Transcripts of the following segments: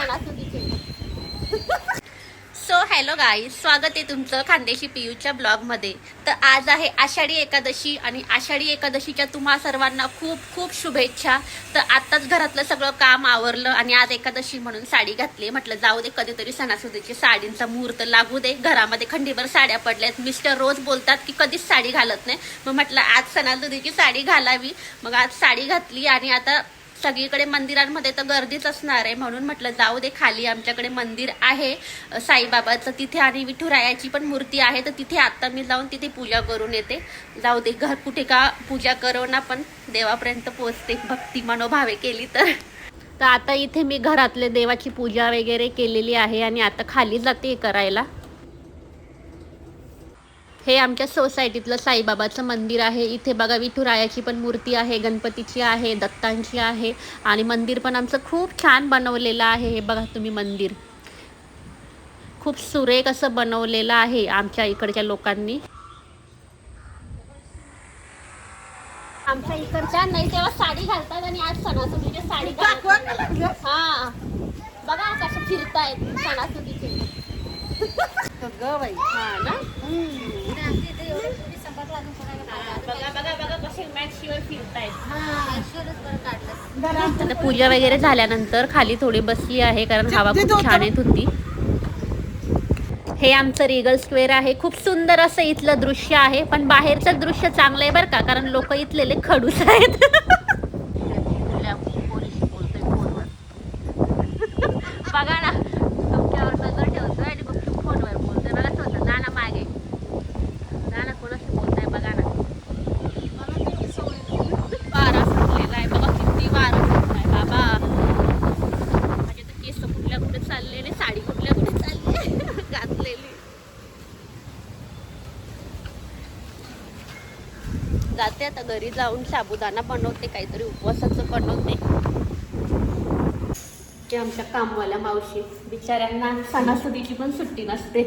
सणासुदीचे. So hello guys, स्वागत आहे तुमचं खानदेशी पियूच्या ब्लॉगमध्ये. तर आज आहे आषाढी एकादशी आणि आषाढी एकादशीच्या तुम्हा सर्वांना खूप खूप शुभेच्छा. तर आत्ताच घरातलं सगळं काम आवरलं आणि आज एकादशी म्हणून साडी घातली. म्हटलं जाऊ दे, कधीतरी सणासुदीची साडींचा मुहूर्त लागू दे. घरामध्ये खंडीभर साड्या पडल्यात. मिस्टर रोज बोलतात की कधीच साडी घालत नाही. मग म्हटलं आज सणासुदीची साडी घालावी. मग आज साडी घातली आणि आता सगळीकडे मंदिरांमध्ये तर गर्दीच असणार आहे, म्हणून म्हटलं जाऊ दे. खाली आमच्याकडे मंदिर आहे साईबाबाचं तिथे, आणि विठुरायाची पण मूर्ती आहे. तर तिथे आता मी जाऊन तिथे पूजा करून येते. जाऊ दे, घर कुठे का पूजा करो ना, पण देवापर्यंत पोहोचते भक्ती मनोभावे केली तर. तर आता इथे मी घरातले देवाची पूजा वगैरे केलेली आहे आणि आता खाली जाते करायला. हे आमच्या सोसायटीतलं साईबाबाचं मंदिर आहे. इथे बघा विठुरायाची पण मूर्ती आहे, गणपतीची आहे, दत्तांची आहे, आणि मंदिर पण आमचं खूप छान बनवलेलं आहे. हे बघा तुम्ही, मंदिर खूप सुरेख असं बनवलेलं आहे आमच्या इकडच्या लोकांनी. आमच्या इकडच्या नाही तेव्हा साडी घालतात आणि आज सणासुदीच्या साडी घालतात. हा बघा कसं फिरतायत सणासुदीचे. हा ना, बघा बघा बघा कसे मॅच शिवाय फिरतायत. आता पूजा वगैरे झाल्यानंतर खाली थोडी बसली आहे, कारण हवा खूप छान येत होती. हे आमचं रिगल स्क्वेअर आहे. खूप सुंदर असं इथलं दृश्य आहे, पण बाहेरचं दृश्य चांगलं आहे बरं का, कारण लोक इथलेले खडूस आहेत. बघा ना, तुमच्यावर नजर ठेवतोय आणि मग फोनवर बोलतोय. बघा स्वतः नाना मागे, नाना कोणाशी बोलताय बघा ना. वारा सुटलेला आहे बघा, किती वारा सुटलाय बाबा. माझे तर केस कुठल्या कुठे चालले आणि साडी कुठल्या कुठे चालली घातलेली. जाते आता घरी जाऊन साबुदाणा बनवते, काहीतरी उपवासाचं बनवते. आमच्या कामवाल्या मावशी बिचाऱ्यांना सणासुदीची पण सुट्टी नसते.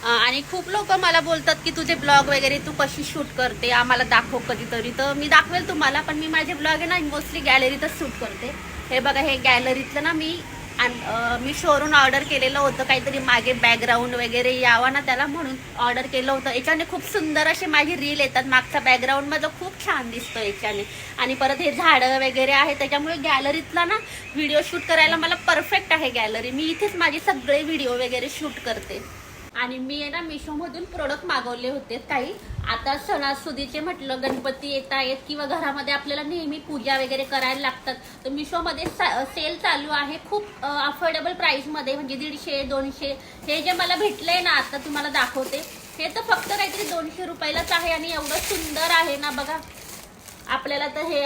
आणि खूप लोक मला बोलतात की तुझे ब्लॉग वगैरे तू कशी शूट करते, आम्हाला दाखव कधीतरी. तर मी दाखवेल तुम्हाला, पण मी माझे ब्लॉग आहे ना मोस्टली गॅलरीतच शूट करते. हे बघा, हे गॅलरीतलं ना मी शोरूम ऑर्डर केलेलं होतं, काहीतरी मागे बॅकग्राऊंड वगैरे यावा ना त्याला, म्हणून ऑर्डर केलं होतं. याच्याने खूप सुंदर असे माझी रील येतात. मागचा बॅकग्राऊंड माझं खूप छान दिसतो याच्याने. आणि परत हे झाडं वगैरे आहे, त्याच्यामुळे गॅलरीतला ना व्हिडिओ शूट करायला मला परफेक्ट आहे गॅलरी. मी इथेच माझे सगळे व्हिडिओ वगैरे शूट करते. आणि मी आहे ना मिशोमधून प्रोडक्ट मागवले होते काही. आता सणासुदीचे म्हटलं, गणपती येत आहेत किंवा घरामध्ये आपल्याला नेहमी पूजा वगैरे करायला लागतात, तर मिशोमध्ये सेल चालू आहे खूप अफोर्डेबल प्राईसमध्ये, म्हणजे 150-200. हे जे मला भेटलंय ना आता तुम्हाला दाखवते, हे तर फक्त काहीतरी 200 रुपयालाच आहे आणि एवढं सुंदर आहे ना बघा. आपल्याला तर हे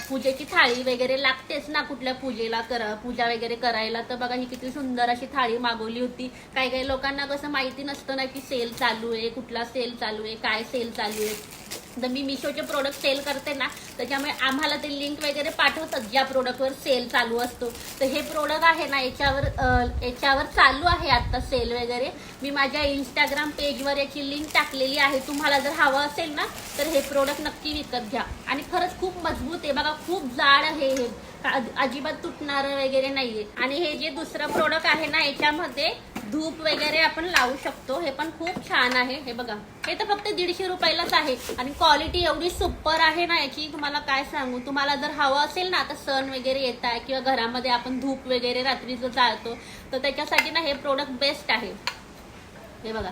पूजेची थाळी वगैरे लागतेच ना कुठल्या पूजेला पूजा वगैरे करायला. तर बघा ही किती सुंदर अशी थाळी मागवली होती. काही काही लोकांना कसं माहिती नसतं ना की सेल चालू आहे, कुठला सेल चालू आहे, काय सेल चालू आहे. तर मी मिशोचे प्रोडक्ट सेल करते ना, त्याच्यामुळे आम्हाला ते लिंक वगैरे पाठवतात ज्या प्रोडक्टवर सेल चालू असतो. तर हे प्रोडक्ट आहे ना याच्यावर चालू आहे आता सेल वगैरे. मी माझ्या इंस्टाग्राम पेजवर याची लिंक टाकलेली आहे. तुम्हाला जर हवं असेल ना तर हे प्रोडक्ट नक्की विकत घ्या. आणि खरंच खूप मजबूत आहे बघा, खूप जाड आहे हे, अजिबात तुटणारं वगैरे नाहीये. आणि हे जे दुसरं प्रोडक्ट आहे ना याच्यामध्ये धूप वगैरे आपण लावू शकतो. हे पण खूप छान आहे. हे बघा, हे तर फक्त 150 रुपयालाच आहे आणि क्वालिटी एवढी सुपर आहे ना याची, तुम्हाला काय सांगू. तुम्हाला जर हवं असेल ना, आता सण वगैरे येत आहे किंवा घरामध्ये आपण धूप वगैरे रात्रीचं जाळतो, तर त्याच्यासाठी ना हे प्रोडक्ट बेस्ट आहे. हे बघा,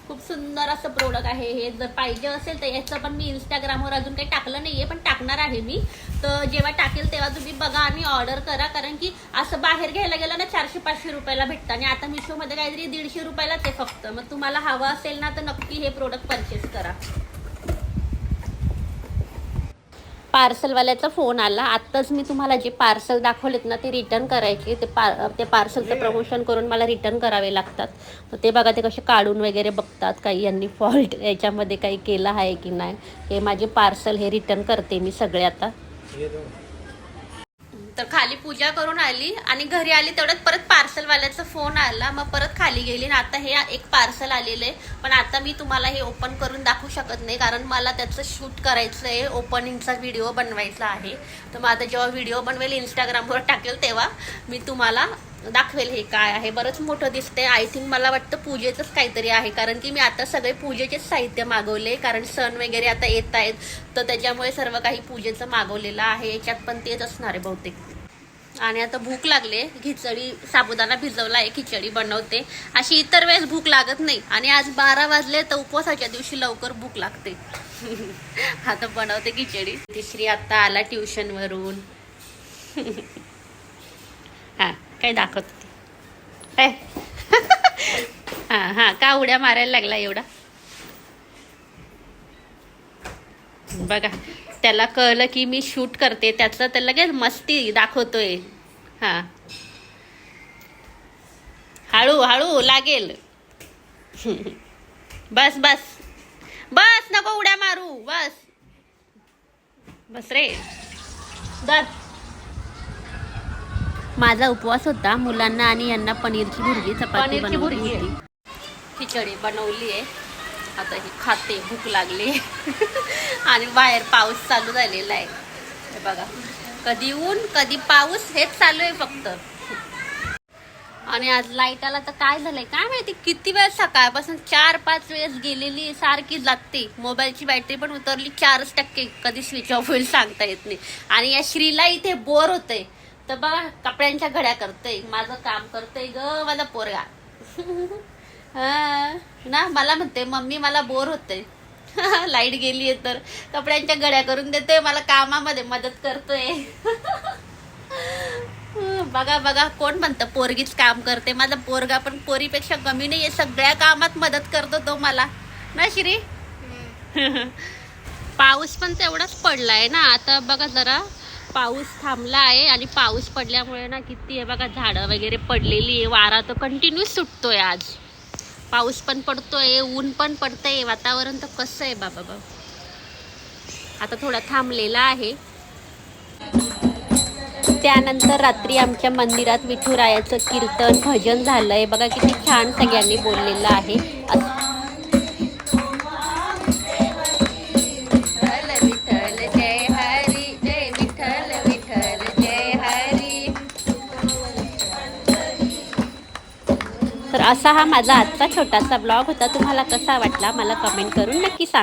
खूप सुंदर असं प्रोडक्ट आहे हे. जर पाहिजे असेल तर याचं पण मी इंस्टाग्रामवर अजून काही टाकलं नाहीये, पण टाकणार आहे मी. तर जेव्हा टाकेल तेव्हा तुम्ही बघा आणि ऑर्डर करा, कारण की असं बाहेर घ्यायला गेलं ना 400-500 रुपयाला भेटतं आणि आता मिशोमध्ये काहीतरी 150 रुपयालाच आहे फक्त. मग तुम्हाला हवं असेल ना तर नक्की हे प्रोडक्ट परचेस करा. पार्सलवाल्याचा फोन आला आत्ताच. मी तुम्हाला जे पार्सल दाखवलेत ना ते रिटर्न करायचे. ते पार्सलचं प्रमोशन करून मला रिटर्न करावे लागतात. तर ते बघा, ते कसे काढून वगैरे बघतात, काही यांनी फॉल्ट याच्यामध्ये काही केलं आहे की नाही. हे माझे पार्सल हे रिटर्न करते मी सगळे आता. तर खाली पूजा करून आली आणि घरी आली तेवढ्यात परत पार्सलवाल्याचा फोन आला, मग परत खाली गेली आणि आता हे एक पार्सल आलेलं आहे. पण आता मी तुम्हाला हे ओपन करून दाखवू शकत नाही, कारण मला त्याचं शूट करायचं आहे, ओपनिंगचा व्हिडिओ बनवायचा आहे. तर मग आता जेव्हा व्हिडिओ बनवेल इंस्टाग्रामवर टाकेल तेव्हा मी तुम्हाला दाखवेल हे काय आहे. बरंच मोठं दिसते. आय थिंक मला वाटतं पूजेचंच काहीतरी आहे, कारण की मी आता सगळे पूजेचेच साहित्य मागवले, कारण सण वगैरे आता येत आहेत, तर त्याच्यामुळे सर्व काही पूजेचं मागवलेलं आहे. याच्यात पण तेच असणार आहे बहुतेक. आणि आता भूक लागले, खिचडी साबुदाणा भिजवला आहे, खिचडी बनवते. अशी इतर वेळेस भूक लागत नाही आणि आज 12 वाजले तर उपवासाच्या दिवशी लवकर भूक लागते. आता बनवते खिचडी. तिसरी आता आला ट्युशनवरून. हा काय दाखवत होती. हा हा का उड्या मारायला लागला एवढा. बघा त्याला कळलं की मी शूट करते, त्याचं तर लगेच मस्ती दाखवतोय. हा हळू हळू लागेल. बस बस बस नको उड्या मारू, बस बस रे. दर माझा उपवास होता. मुलांना आणि यांना पनीरची भुर्जी चपाती बनवली होती. खिचडी बनवली आहे, आता ही खाते. भूक लागली. आणि बाहेर पाऊस चालू झालेला आहे. हे बघा कधी ऊन कधी पाऊस हेच चालू आहे फक्त. आणि आज लाईट आला तर काय झालंय काय माहिती, किती वेळ सकाळपासून 4-5 वेळेस गेलेली, सारखी जाते. मोबाईलची बॅटरी पण उतरली 4%, कधी स्विच ऑफ होईल सांगता येत नाही. आणि या श्रीला इथे बोर होतंय, तर बघा कपड्यांच्या घड्या करते, माझं काम करते ग माझा पोरगा. ना मला म्हणते मम्मी मला बोर होते. लाईट गेलीये तर कपड्यांच्या घड्या करून देते, मला कामामध्ये मदत करतोय. बघा बघा कोण म्हणतं पोरगीच काम करते, माझा पोरगा पण पोरीपेक्षा कमी नाहीये, सगळ्या कामात मदत करतो तो मला ना श्री. पाऊस पण तेवढाच पडलाय ना आता. बघा जरा पाऊस थांबला आहे आणि पाऊस पडल्यामुळे ना किती आहे बघा झाडं वगैरे पडलेली आहे. वारा तर कंटिन्यू सुटतोय आज. पाऊस पण पडतोय, ऊन पण पडतंय, वातावरण तर कसं आहे बाबा बाबा. आता थोडा थांबलेला आहे. त्यानंतर रात्री आमच्या मंदिरात विठुरायाचं कीर्तन भजन झालंय. बघा किती छान सगळ्यांनी बोललेलं आहे. तर असा हा माझा आजचा छोटासा ब्लॉग होता. तुम्हाला कसा वाटला मला कमेंट करून नक्की सांगा.